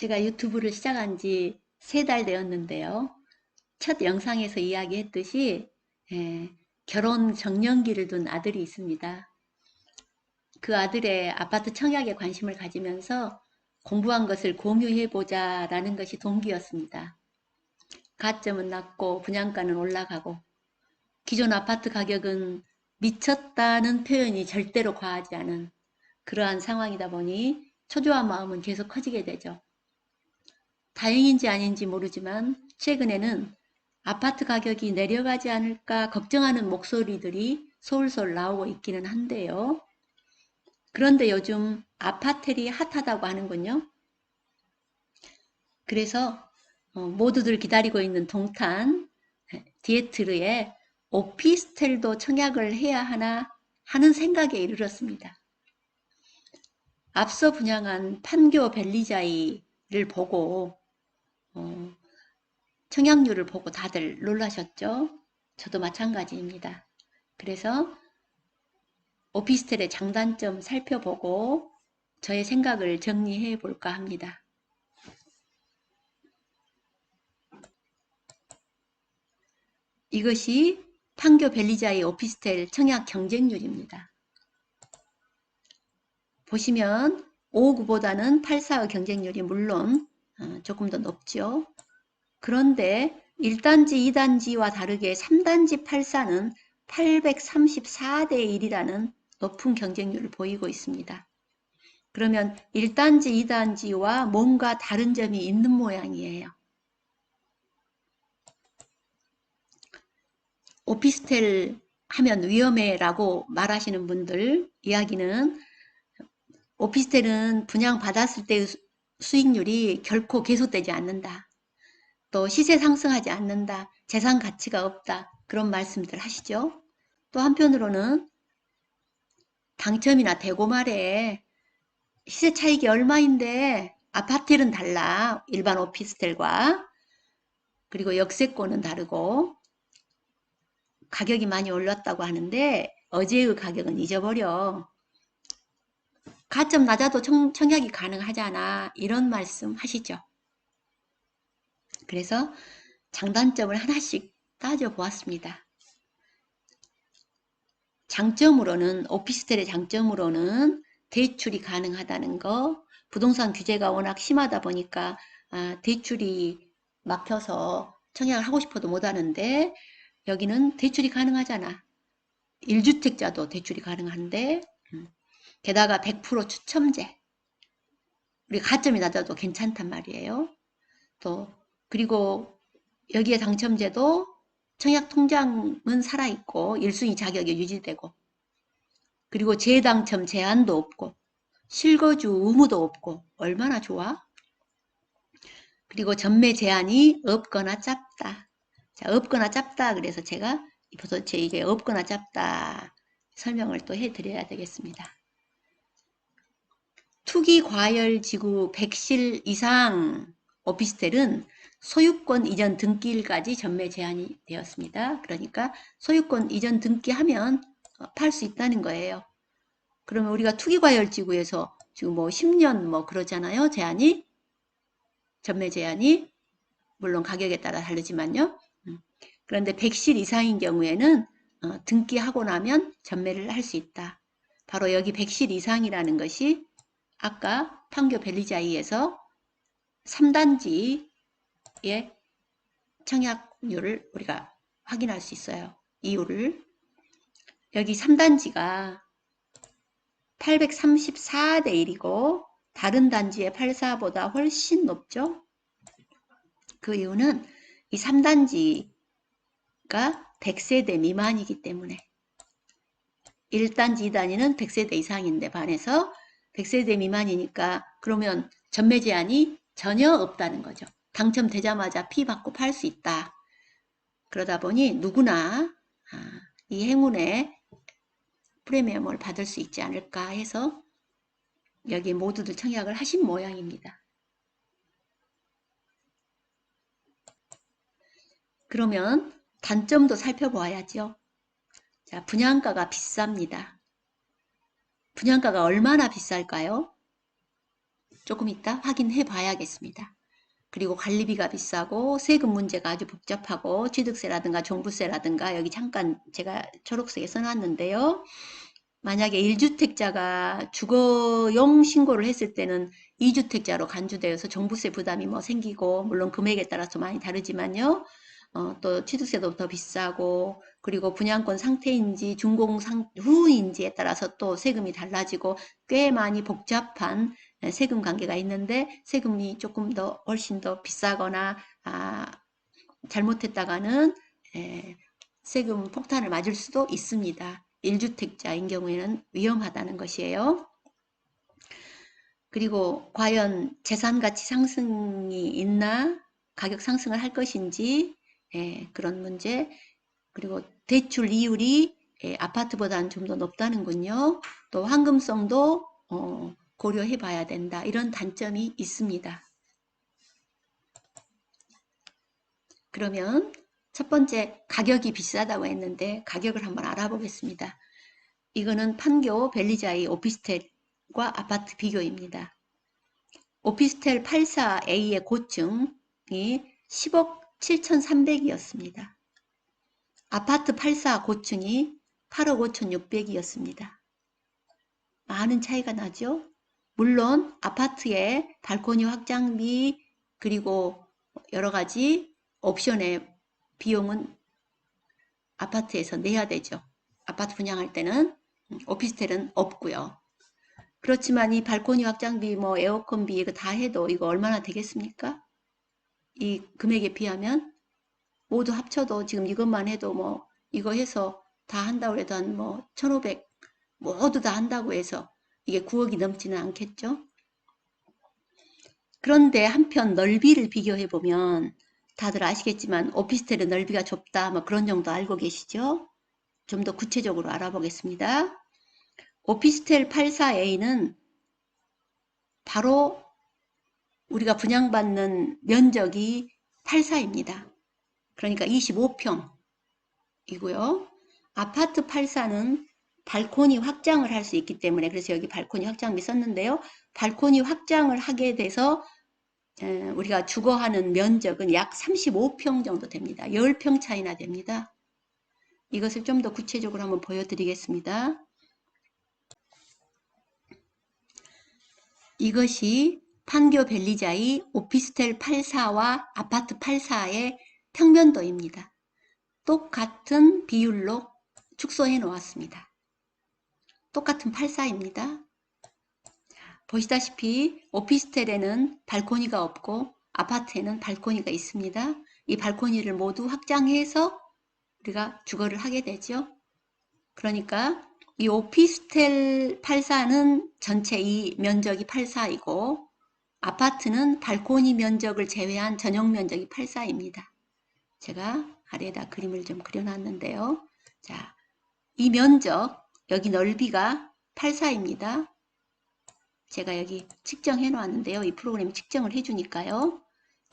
제가 유튜브를 시작한 지 3달 되었는데요. 첫 영상에서 이야기했듯이 결혼 정년기를 둔 아들이 있습니다. 그 아들의 아파트 청약에 관심을 가지면서 공부한 것을 공유해보자 라는 것이 동기였습니다. 가점은 낮고 분양가는 올라가고 기존 아파트 가격은 미쳤다는 표현이 절대로 과하지 않은 그러한 상황이다 보니 초조한 마음은 계속 커지게 되죠. 다행인지 아닌지 모르지만 최근에는 아파트 가격이 내려가지 않을까 걱정하는 목소리들이 솔솔 나오고 있기는 한데요. 그런데 요즘 아파텔이 핫하다고 하는군요. 그래서 모두들 기다리고 있는 동탄 디에트르에 오피스텔도 청약을 해야 하나 하는 생각에 이르렀습니다. 앞서 분양한 판교 벨리자이를 보고 청약률을 보고 다들 놀라셨죠? 저도 마찬가지입니다. 그래서 오피스텔의 장단점 살펴보고 저의 생각을 정리해 볼까 합니다. 이것이 판교 벨리자이 오피스텔 청약 경쟁률입니다. 보시면 5구보다는 8사의 경쟁률이 물론 조금 더 높죠. 그런데 1단지, 2단지와 다르게 3단지 8사는 834대 1이라는 높은 경쟁률을 보이고 있습니다. 그러면 1단지, 2단지와 뭔가 다른 점이 있는 모양이에요. 오피스텔 하면 위험해라고 말하시는 분들 이야기는 오피스텔은 분양받았을 때의 수익률이 결코 계속되지 않는다. 또 시세 상승하지 않는다. 재산 가치가 없다. 그런 말씀들 하시죠. 또 한편으로는 당첨이나 대고 말에 시세 차익이 얼마인데 아파트는 달라. 일반 오피스텔과. 그리고 역세권은 다르고 가격이 많이 올랐다고 하는데 어제의 가격은 잊어버려. 가점 낮아도 청약이 가능하잖아. 이런 말씀 하시죠. 그래서 장단점을 하나씩 따져보았습니다. 장점으로는 오피스텔의 장점으로는 대출이 가능하다는 거, 부동산 규제가 워낙 심하다 보니까 대출이 막혀서 청약을 하고 싶어도 못하는데 여기는 대출이 가능하잖아. 1주택자도 대출이 가능한데 게다가 100% 추첨제. 우리 가점이 낮아도 괜찮단 말이에요. 또 그리고 여기에 당첨제도 청약 통장은 살아있고 1순위 자격이 유지되고 그리고 재당첨 제한도 없고 실거주 의무도 없고 얼마나 좋아? 그리고 전매 제한이 없거나 짧다. 자, 없거나 짧다. 그래서 제가 도대체 이게 없거나 짧다 설명을 또 해드려야 되겠습니다. 투기 과열 지구 100실 이상 오피스텔은 소유권 이전 등기일까지 전매 제한이 되었습니다. 그러니까 소유권 이전 등기하면 팔 수 있다는 거예요. 그러면 우리가 투기 과열 지구에서 지금 뭐 10년 뭐 그러잖아요. 제한이 전매 제한이 물론 가격에 따라 다르지만요. 그런데 100실 이상인 경우에는 등기하고 나면 전매를 할 수 있다. 바로 여기 100실 이상이라는 것이 아까 판교 벨리자이에서 3단지의 청약률을 우리가 확인할 수 있어요. 이유를. 여기 3단지가 834대 1이고 다른 단지의 84보다 훨씬 높죠. 그 이유는 이 3단지가 100세대 미만이기 때문에 1단지, 2단지는 100세대 이상인데 반해서 100세대 미만이니까 그러면 전매 제한이 전혀 없다는 거죠. 당첨되자마자 피 받고 팔 수 있다. 그러다 보니 누구나 이 행운에 프리미엄을 받을 수 있지 않을까 해서 여기 모두들 청약을 하신 모양입니다. 그러면 단점도 살펴보아야죠. 자, 분양가가 비쌉니다. 분양가가 얼마나 비쌀까요? 조금 이따 확인해 봐야겠습니다. 그리고 관리비가 비싸고 세금 문제가 아주 복잡하고 취득세라든가 종부세라든가 여기 잠깐 제가 초록색에 써놨는데요. 만약에 1주택자가 주거용 신고를 했을 때는 2주택자로 간주되어서 종부세 부담이 뭐 생기고 물론 금액에 따라서 많이 다르지만요. 또 취득세도 더 비싸고 그리고 분양권 상태인지 준공 후인지에 따라서 또 세금이 달라지고 꽤 많이 복잡한 세금 관계가 있는데 세금이 조금 더 훨씬 더 비싸거나 잘못했다가는 세금 폭탄을 맞을 수도 있습니다. 1주택자인 경우에는 위험하다는 것이에요. 그리고 과연 재산 가치 상승이 있나 가격 상승을 할 것인지 그런 문제 그리고 대출 이율이 아파트보다는 좀 더 높다는군요. 또 황금성도 고려해 봐야 된다. 이런 단점이 있습니다. 그러면 첫 번째 가격이 비싸다고 했는데 가격을 한번 알아보겠습니다. 이거는 판교 벨리자이 오피스텔과 아파트 비교입니다. 오피스텔 84A의 고층이 10억 7,300이었습니다. 아파트 84 고층이 8억 5,600이었습니다. 많은 차이가 나죠? 물론 아파트의 발코니 확장비 그리고 여러 가지 옵션의 비용은 아파트에서 내야 되죠. 아파트 분양할 때는 오피스텔은 없고요. 그렇지만 이 발코니 확장비, 뭐 에어컨비 이거 다 해도 이거 얼마나 되겠습니까? 이 금액에 비하면 모두 합쳐도 지금 이것만 해도 뭐 이거 해서 다 한다고 해도 한 뭐 1,500 모두 다 한다고 해서 이게 9억이 넘지는 않겠죠? 그런데 한편 넓이를 비교해 보면 다들 아시겠지만 오피스텔의 넓이가 좁다 뭐 그런 정도 알고 계시죠? 좀 더 구체적으로 알아보겠습니다. 오피스텔 84A는 바로 우리가 분양받는 면적이 84입니다. 그러니까 25평이고요. 아파트 84는 발코니 확장을 할 수 있기 때문에 그래서 여기 발코니 확장비 썼는데요. 발코니 확장을 하게 돼서 우리가 주거하는 면적은 약 35평 정도 됩니다. 10평 차이나 됩니다. 이것을 좀 더 구체적으로 한번 보여드리겠습니다. 이것이 판교 벨리자이 오피스텔 84와 아파트 84의 평면도입니다. 똑같은 비율로 축소해 놓았습니다. 똑같은 84입니다. 보시다시피 오피스텔에는 발코니가 없고 아파트에는 발코니가 있습니다. 이 발코니를 모두 확장해서 우리가 주거를 하게 되죠. 그러니까 이 오피스텔 84는 전체 이 면적이 84이고 아파트는 발코니 면적을 제외한 전용 면적이 84입니다. 제가 아래에다 그림을 좀 그려놨는데요. 자, 이 면적, 여기 넓이가 84입니다. 제가 여기 측정해 놓았는데요. 이 프로그램이 측정을 해주니까요.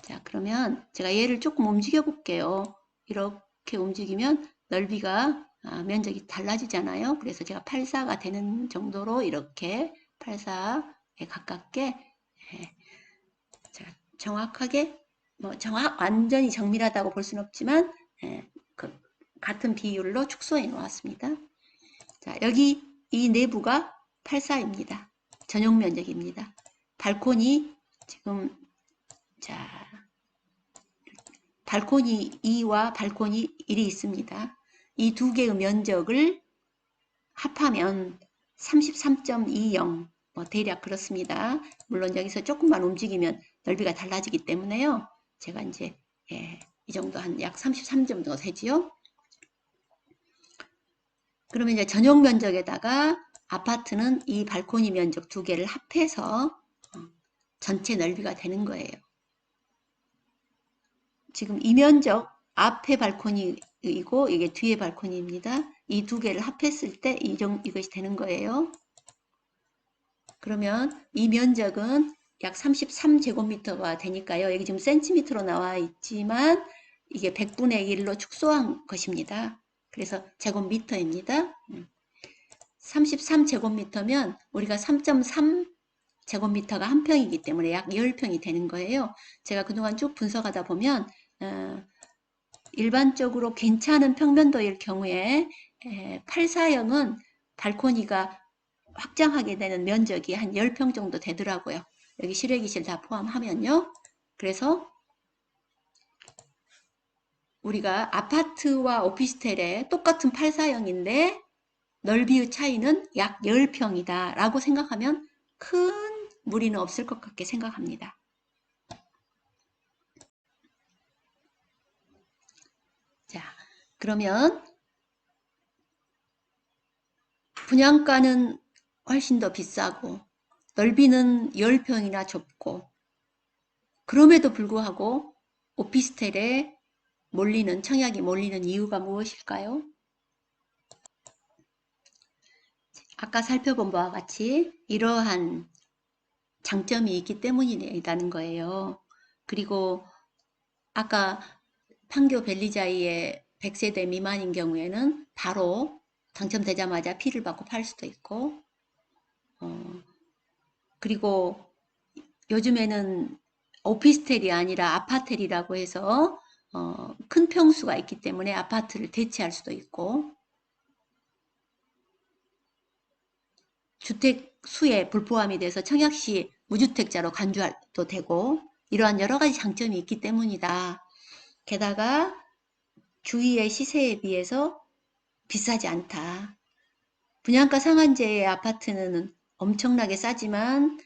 자, 그러면 제가 얘를 조금 움직여 볼게요. 이렇게 움직이면 넓이가 면적이 달라지잖아요. 그래서 제가 84가 되는 정도로 이렇게 84에 가깝게 제가 정확하게 완전히 정밀하다고 볼 수는 없지만 같은 비율로 축소해 놓았습니다. 자, 여기 이 내부가 84입니다. 전용 면적입니다. 발코니 지금 발코니 2와 발코니 1이 있습니다. 이 두 개의 면적을 합하면 33.20 뭐 대략 그렇습니다. 물론 여기서 조금만 움직이면 넓이가 달라지기 때문에요. 제가 이제 이 정도 한 약 33 정도 되지요. 그러면 이제 전용 면적에다가 아파트는 이 발코니 면적 두 개를 합해서 전체 넓이가 되는 거예요. 지금 이 면적 앞에 발코니이고 이게 뒤에 발코니입니다. 이 두 개를 합했을 때 이것이 되는 거예요. 그러면 이 면적은 약 33제곱미터가 되니까요. 여기 지금 센티미터로 나와 있지만 이게 100분의 1로 축소한 것입니다. 그래서 제곱미터입니다. 33제곱미터면 우리가 3.3 제곱미터가 한 평이기 때문에 약 10평이 되는 거예요. 제가 그동안 쭉 분석하다 보면 일반적으로 괜찮은 평면도일 경우에 8사형은 발코니가 확장하게 되는 면적이 한 10평 정도 되더라고요. 여기 실외기실 다 포함하면요. 그래서 우리가 아파트와 오피스텔에 똑같은 8사형인데 넓이의 차이는 약 10평이다 라고 생각하면 큰 무리는 없을 것 같게 생각합니다. 자, 그러면 분양가는 훨씬 더 비싸고 넓이는 10평이나 좁고 그럼에도 불구하고 오피스텔에 청약이 몰리는 이유가 무엇일까요? 아까 살펴본 바와 같이 이러한 장점이 있기 때문이라는 거예요. 그리고 아까 판교 벨리자이의 100세대 미만인 경우에는 바로 당첨되자마자 피를 받고 팔 수도 있고 그리고 요즘에는 오피스텔이 아니라 아파텔이라고 해서 큰 평수가 있기 때문에 아파트를 대체할 수도 있고 주택 수에 불포함이 돼서 청약시 무주택자로 간주도 되고 이러한 여러 가지 장점이 있기 때문이다. 게다가 주위의 시세에 비해서 비싸지 않다. 분양가 상한제의 아파트는 엄청나게 싸지만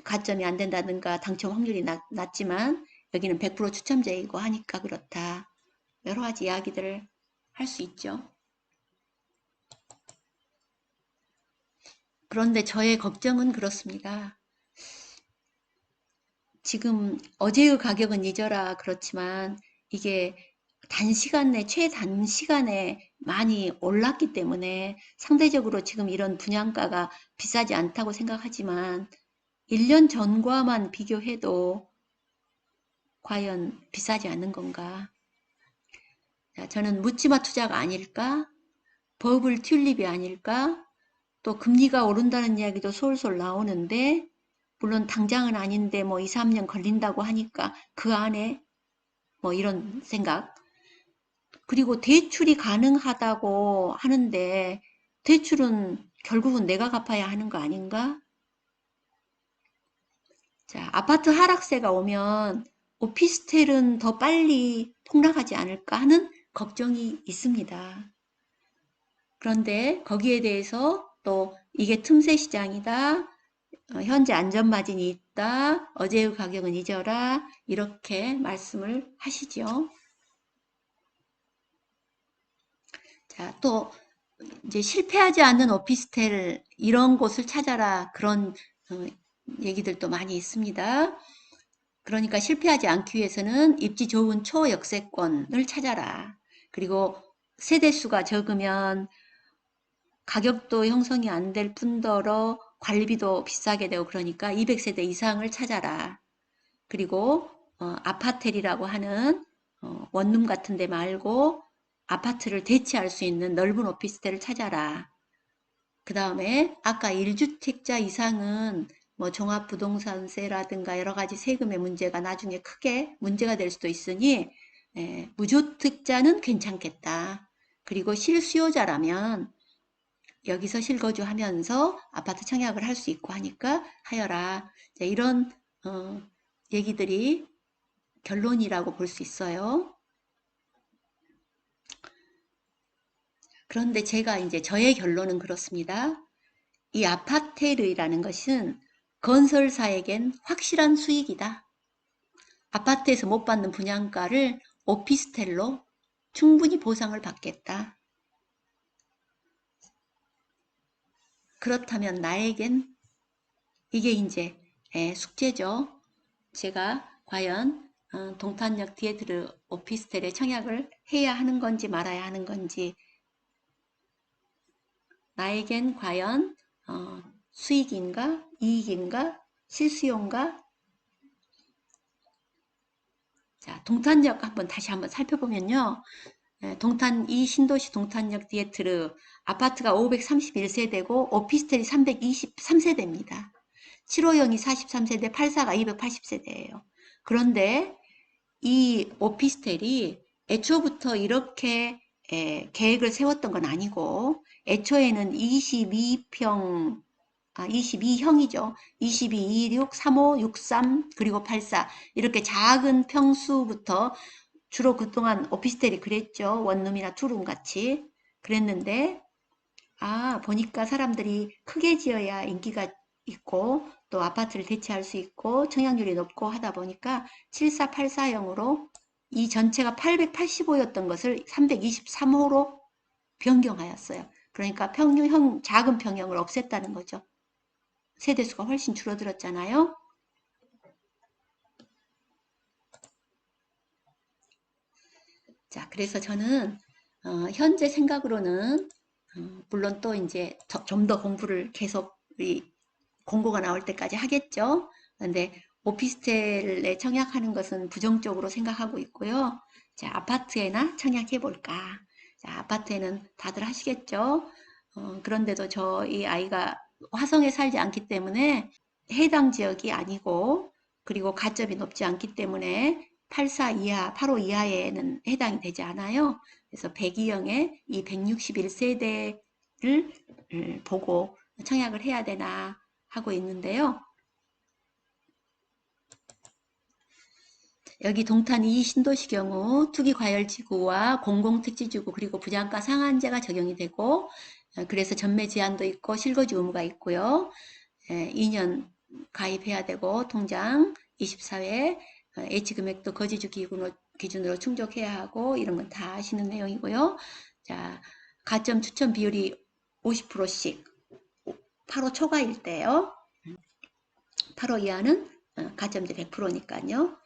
가점이 안 된다든가 당첨 확률이 낮지만 여기는 100% 추첨제이고 하니까 그렇다. 여러 가지 이야기들을 할 수 있죠. 그런데 저의 걱정은 그렇습니다. 지금 어제의 가격은 잊어라 그렇지만 이게 최단시간에 많이 올랐기 때문에 상대적으로 지금 이런 분양가가 비싸지 않다고 생각하지만 1년 전과만 비교해도 과연 비싸지 않는 건가? 저는 묻지마 투자가 아닐까? 버블 튤립이 아닐까? 또 금리가 오른다는 이야기도 솔솔 나오는데 물론 당장은 아닌데 뭐 2, 3년 걸린다고 하니까 그 안에 뭐 이런 생각. 그리고 대출이 가능하다고 하는데 대출은 결국은 내가 갚아야 하는 거 아닌가? 자, 아파트 하락세가 오면 오피스텔은 더 빨리 폭락하지 않을까 하는 걱정이 있습니다. 그런데 거기에 대해서 또 이게 틈새 시장이다. 현재 안전마진이 있다. 어제의 가격은 잊어라. 이렇게 말씀을 하시죠. 자, 또 이제 실패하지 않는 오피스텔 이런 곳을 찾아라. 그런 얘기들도 많이 있습니다. 그러니까 실패하지 않기 위해서는 입지 좋은 초역세권을 찾아라. 그리고 세대수가 적으면 가격도 형성이 안 될 뿐더러 관리비도 비싸게 되고 그러니까 200세대 이상을 찾아라. 그리고 아파텔이라고 하는 원룸 같은 데 말고 아파트를 대체할 수 있는 넓은 오피스텔을 찾아라. 그 다음에 아까 1주택자 이상은 뭐 종합부동산세라든가 여러 가지 세금의 문제가 나중에 크게 문제가 될 수도 있으니 무주택자는 괜찮겠다. 그리고 실수요자라면 여기서 실거주하면서 아파트 청약을 할 수 있고 하니까 하여라. 이런 얘기들이 결론이라고 볼 수 있어요. 그런데 제가 이제 저의 결론은 그렇습니다. 이 아파텔이라는 것은 건설사에겐 확실한 수익이다. 아파트에서 못 받는 분양가를 오피스텔로 충분히 보상을 받겠다. 그렇다면 나에겐 이게 이제 숙제죠. 제가 과연 동탄역 디에트르 오피스텔에 청약을 해야 하는 건지 말아야 하는 건지 나에겐 과연 수익인가 이익인가 실수요인가. 자, 동탄역 다시 한번 살펴보면요. 이 신도시 동탄역 디에트르 아파트가 531세대고 오피스텔이 323세대입니다. 7호형이 43세대, 84가 280세대예요. 그런데 이 오피스텔이 애초부터 이렇게 계획을 세웠던 건 아니고 애초에는 22형이죠. 22, 26, 35, 63, 그리고 84 이렇게 작은 평수부터 주로 그동안 오피스텔이 그랬죠. 원룸이나 투룸 같이 그랬는데 보니까 사람들이 크게 지어야 인기가 있고 또 아파트를 대체할 수 있고 청약률이 높고 하다 보니까 7484형으로 이 전체가 885였던 것을 323호로 변경하였어요. 그러니까 평형형 작은 평형을 없앴다는 거죠. 세대수가 훨씬 줄어들었잖아요. 자, 그래서 저는 현재 생각으로는 물론 또 이제 좀 더 공부를 계속 공고가 나올 때까지 하겠죠. 그런데 오피스텔에 청약하는 것은 부정적으로 생각하고 있고요. 자, 아파트에나 청약해 볼까? 자, 아파트에는 다들 하시겠죠. 그런데도 저희 아이가 화성에 살지 않기 때문에 해당 지역이 아니고 그리고 가점이 높지 않기 때문에 84 이하, 85 이하에는 해당이 되지 않아요. 그래서 백이형의 이 161세대를 보고 청약을 해야 되나 하고 있는데요. 여기 동탄 2 신도시 경우 투기과열지구와 공공택지지구 그리고 부장가 상한제가 적용이 되고 그래서 전매 제한도 있고 실거주 의무가 있고요. 2년 가입해야 되고 통장 24회 H금액도 거주주 기준으로 충족해야 하고 이런 건 다 아시는 내용이고요. 자, 가점 추천 비율이 50%씩 8호 초과일 때요. 8호 이하는 가점제 100%니까요.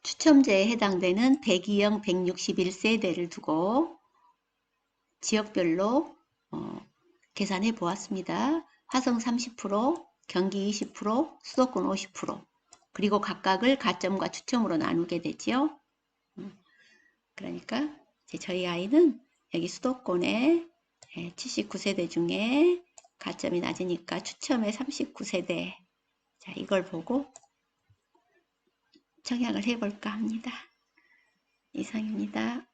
추첨제에 해당되는 102형 161세대를 두고 지역별로 계산해 보았습니다. 화성 30%, 경기 20%, 수도권 50%, 그리고 각각을 가점과 추첨으로 나누게 되지요. 그러니까 이제 저희 아이는 여기 수도권에 79세대 중에 가점이 낮으니까 추첨에 39세대. 자, 이걸 보고 청약을 해볼까 합니다. 이상입니다.